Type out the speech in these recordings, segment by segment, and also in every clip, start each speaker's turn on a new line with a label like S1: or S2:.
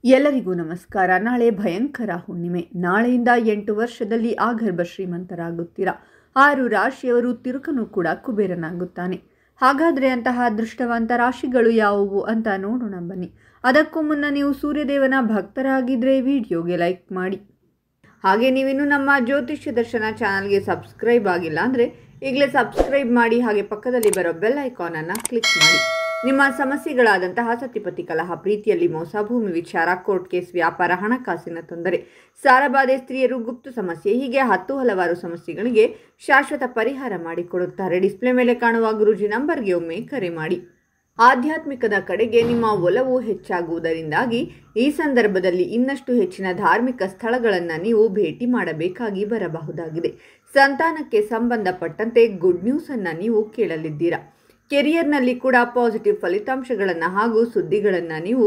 S1: ಎಲ್ಲರಿಗೂ ನಮಸ್ಕಾರ. ನಾಳೆ ಭಯಂಕರ ಹುಣ್ಣಿಮೆ. ನಾಳೆಯಿಂದ 8 ವರ್ಷದಲ್ಲಿ ಆಗರ್ಭ ಶ್ರೀಮಂತರಾಗುತ್ತೀರಾ. 6 ರಾಶಿಯವರು ತಿರುಕನು ಕೂಡ ಕುಬೇರನಾಗುತ್ತಾನೆ. ಹಾಗಾದರೆ ಅಂತಹ ಅದೃಷ್ಟವಂತ ರಾಶಿಗಳು ಯಾವುವು ಅಂತ ನೋಡೋಣ ಬನ್ನಿ. ಅದಕ್ಕೂ ಮುನ್ನ ನೀವು ಸೂರ್ಯದೇವನ ಭಕ್ತರಾಗಿದ್ದರೆ ವಿಡಿಯೋಗೆ ಲೈಕ್ ಮಾಡಿ. ಹಾಗೆ ನೀವಿನ್ನೂ ನಮ್ಮ ಜ್ಯೋತಿಷ್ಯ ದರ್ಶನ ಚಾನಲ್ಗೆ ಸಬ್ಸ್ಕ್ರೈಬ್ ಆಗಿಲ್ಲ ಅಂದರೆ ಈಗಲೇ ಸಬ್ಸ್ಕ್ರೈಬ್ ಮಾಡಿ. ಹಾಗೆ ಪಕ್ಕದಲ್ಲಿ ಬರೋ ಬೆಲ್ ಐಕಾನನ್ನು ಕ್ಲಿಕ್ ಮಾಡಿ. ನಿಮ್ಮ ಸಮಸ್ಯೆಗಳಾದಂತಹ ಸತಿಪತಿ ಕಲಹ, ಪ್ರೀತಿಯಲ್ಲಿ ಮೋಸ, ಭೂಮಿ ವಿಚಾರ, ಕೋರ್ಟ್ ಕೇಸ್, ವ್ಯಾಪಾರ, ಹಣಕಾಸಿನ ತೊಂದರೆ, ಸಾರಬಾಧೆ, ಸ್ತ್ರೀಯರು, ಗುಪ್ತ ಸಮಸ್ಯೆ, ಹೀಗೆ ಹಲವಾರು ಸಮಸ್ಯೆಗಳಿಗೆ ಶಾಶ್ವತ ಪರಿಹಾರ ಮಾಡಿಕೊಡುತ್ತಾರೆ. ಡಿಸ್ಪ್ಲೇ ಮೇಲೆ ಕಾಣುವ ಗುರೂಜಿ ನಂಬರ್ಗೆ ಒಮ್ಮೆ ಕರೆ ಮಾಡಿ. ಆಧ್ಯಾತ್ಮಿಕದ ಕಡೆಗೆ ನಿಮ್ಮ ಒಲವು ಹೆಚ್ಚಾಗುವುದರಿಂದಾಗಿ ಈ ಸಂದರ್ಭದಲ್ಲಿ ಇನ್ನಷ್ಟು ಹೆಚ್ಚಿನ ಧಾರ್ಮಿಕ ಸ್ಥಳಗಳನ್ನು ನೀವು ಭೇಟಿ ಮಾಡಬೇಕಾಗಿ ಬರಬಹುದಾಗಿದೆ. ಸಂತಾನಕ್ಕೆ ಸಂಬಂಧಪಟ್ಟಂತೆ ಗುಡ್ ನ್ಯೂಸನ್ನು ನೀವು ಕೇಳಲಿದ್ದೀರಾ. ಕೆರಿಯರ್ನಲ್ಲಿ ಕೂಡ ಪಾಸಿಟಿವ್ ಫಲಿತಾಂಶಗಳನ್ನು ಹಾಗೂ ಸುದ್ದಿಗಳನ್ನು ನೀವು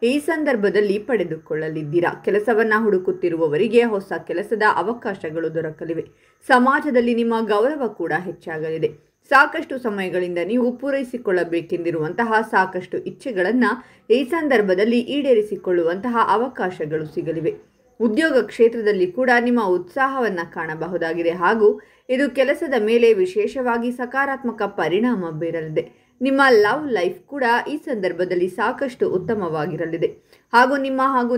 S1: ಈ ಸಂದರ್ಭದಲ್ಲಿ ಪಡೆದುಕೊಳ್ಳಲಿದ್ದೀರಾ. ಕೆಲಸವನ್ನು ಹುಡುಕುತ್ತಿರುವವರಿಗೆ ಹೊಸ ಕೆಲಸದ ಅವಕಾಶಗಳು ದೊರಕಲಿವೆ. ಸಮಾಜದಲ್ಲಿ ನಿಮ್ಮ ಗೌರವ ಕೂಡ ಹೆಚ್ಚಾಗಲಿದೆ. ಸಾಕಷ್ಟು ಸಮಯಗಳಿಂದ ನೀವು ಪೂರೈಸಿಕೊಳ್ಳಬೇಕೆಂದಿರುವಂತಹ ಸಾಕಷ್ಟು ಇಚ್ಛೆಗಳನ್ನು ಈ ಸಂದರ್ಭದಲ್ಲಿ ಈಡೇರಿಸಿಕೊಳ್ಳುವಂತಹ ಅವಕಾಶಗಳು ಸಿಗಲಿವೆ. ಉದ್ಯೋಗ ಕ್ಷೇತ್ರದಲ್ಲಿ ಕೂಡ ನಿಮ್ಮ ಉತ್ಸಾಹವನ್ನು ಕಾಣಬಹುದಾಗಿದೆ ಹಾಗೂ ಇದು ಕೆಲಸದ ಮೇಲೆ ವಿಶೇಷವಾಗಿ ಸಕಾರಾತ್ಮಕ ಪರಿಣಾಮ ಬೀರಲಿದೆ. ನಿಮ್ಮ ಲವ್ ಲೈಫ್ ಕೂಡ ಈ ಸಂದರ್ಭದಲ್ಲಿ ಸಾಕಷ್ಟು ಉತ್ತಮವಾಗಿರಲಿದೆ ಹಾಗೂ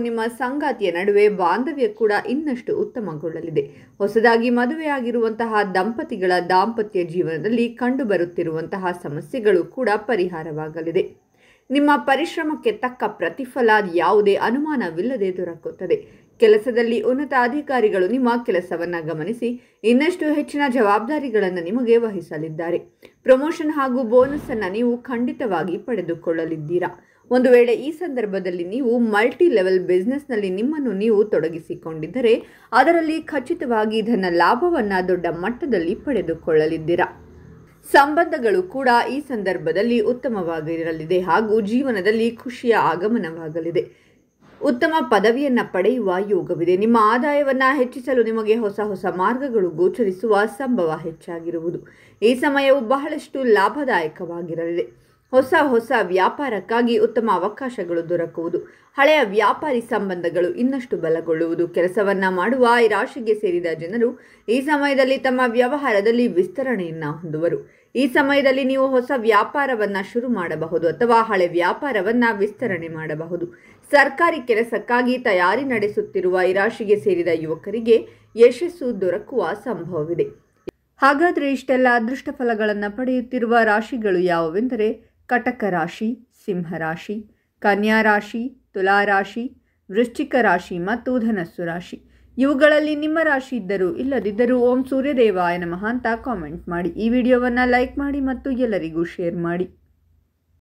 S1: ನಿಮ್ಮ ಸಂಗಾತಿಯ ನಡುವೆ ಬಾಂಧವ್ಯ ಕೂಡ ಇನ್ನಷ್ಟು ಉತ್ತಮಗೊಳ್ಳಲಿದೆ. ಹೊಸದಾಗಿ ಮದುವೆಯಾಗಿರುವಂತಹ ದಂಪತಿಗಳ ದಾಂಪತ್ಯ ಜೀವನದಲ್ಲಿ ಕಂಡುಬರುತ್ತಿರುವಂತಹ ಸಮಸ್ಯೆಗಳು ಕೂಡ ಪರಿಹಾರವಾಗಲಿದೆ. ನಿಮ್ಮ ಪರಿಶ್ರಮಕ್ಕೆ ತಕ್ಕ ಪ್ರತಿಫಲ ಯಾವುದೇ ಅನುಮಾನವಿಲ್ಲದೆ ದೊರಕುತ್ತದೆ. ಕೆಲಸದಲ್ಲಿ ಉನ್ನತ ಅಧಿಕಾರಿಗಳು ನಿಮ್ಮ ಕೆಲಸವನ್ನು ಗಮನಿಸಿ ಇನ್ನಷ್ಟು ಹೆಚ್ಚಿನ ಜವಾಬ್ದಾರಿಗಳನ್ನು ನಿಮಗೆ ವಹಿಸಲಿದ್ದಾರೆ. ಪ್ರಮೋಷನ್ ಹಾಗೂ ಬೋನಸ್ ಅನ್ನು ನೀವು ಖಂಡಿತವಾಗಿ ಪಡೆದುಕೊಳ್ಳಲಿದ್ದೀರಾ. ಒಂದು ವೇಳೆ ಈ ಸಂದರ್ಭದಲ್ಲಿ ನೀವು ಮಲ್ಟಿ ಲೆವೆಲ್ ಬಿಸ್ನೆಸ್ನಲ್ಲಿ ನಿಮ್ಮನ್ನು ನೀವು ತೊಡಗಿಸಿಕೊಂಡಿದ್ದರೆ ಅದರಲ್ಲಿ ಖಚಿತವಾಗಿ ಧನ ಲಾಭವನ್ನು ದೊಡ್ಡ ಮಟ್ಟದಲ್ಲಿ ಪಡೆದುಕೊಳ್ಳಲಿದ್ದೀರಾ. ಸಂಬಂಧಗಳು ಕೂಡ ಈ ಸಂದರ್ಭದಲ್ಲಿ ಉತ್ತಮವಾಗಿರಲಿದೆ ಹಾಗೂ ಜೀವನದಲ್ಲಿ ಖುಷಿಯ ಆಗಮನವಾಗಲಿದೆ. ಉತ್ತಮ ಪದವಿಯನ್ನು ಪಡೆಯುವ ಯೋಗವಿದೆ. ನಿಮ್ಮ ಆದಾಯವನ್ನು ಹೆಚ್ಚಿಸಲು ನಿಮಗೆ ಹೊಸ ಮಾರ್ಗಗಳು ಗೋಚರಿಸುವ ಸಂಭವ ಹೆಚ್ಚಾಗಿರುವುದು. ಈ ಸಮಯವು ಬಹಳಷ್ಟು ಲಾಭದಾಯಕವಾಗಿರಲಿದೆ. ಹೊಸ ವ್ಯಾಪಾರಕ್ಕಾಗಿ ಉತ್ತಮ ಅವಕಾಶಗಳು ದೊರಕುವುದು. ಹಳೆಯ ವ್ಯಾಪಾರಿ ಸಂಬಂಧಗಳು ಇನ್ನಷ್ಟು ಬಲಗೊಳ್ಳುವುದು. ಕೆಲಸವನ್ನು ಮಾಡುವ ಈ ರಾಶಿಗೆ ಸೇರಿದ ಜನರು ಈ ಸಮಯದಲ್ಲಿ ತಮ್ಮ ವ್ಯವಹಾರದಲ್ಲಿ ವಿಸ್ತರಣೆಯನ್ನು ಹೊಂದುವರು. ಈ ಸಮಯದಲ್ಲಿ ನೀವು ಹೊಸ ವ್ಯಾಪಾರವನ್ನು ಶುರು ಮಾಡಬಹುದು ಅಥವಾ ಹಳೆ ವ್ಯಾಪಾರವನ್ನು ವಿಸ್ತರಣೆ ಮಾಡಬಹುದು. ಸರ್ಕಾರಿ ಕೆಲಸಕ್ಕಾಗಿ ತಯಾರಿ ನಡೆಸುತ್ತಿರುವ ಈ ರಾಶಿಗೆ ಸೇರಿದ ಯುವಕರಿಗೆ ಯಶಸ್ಸು ದೊರಕುವ ಸಂಭವವಿದೆ. ಹಾಗಾದರೆ ಇಷ್ಟೆಲ್ಲ ಅದೃಷ್ಟ ಫಲಗಳನ್ನು ಪಡೆಯುತ್ತಿರುವ ರಾಶಿಗಳು ಯಾವುವೆಂದರೆ ಕಟಕ ರಾಶಿ, ಸಿಂಹ ರಾಶಿ, ಕನ್ಯಾ ರಾಶಿ, ತುಲಾ ರಾಶಿ, ವೃಶ್ಚಿಕ ರಾಶಿ ಮತ್ತು ಧನಸ್ಸು ರಾಶಿ. ಇವುಗಳಲ್ಲಿ ನಿಮ್ಮ ರಾಶಿ ಇದ್ದರೂ ಇಲ್ಲದಿದ್ದರೂ ಓಂ ಸೂರ್ಯದೇವಾಯ ನಮಃ ಅಂತ ಕಾಮೆಂಟ್ ಮಾಡಿ. ಈ ವಿಡಿಯೋವನ್ನು ಲೈಕ್ ಮಾಡಿ ಮತ್ತು ಎಲ್ಲರಿಗೂ ಶೇರ್ ಮಾಡಿ.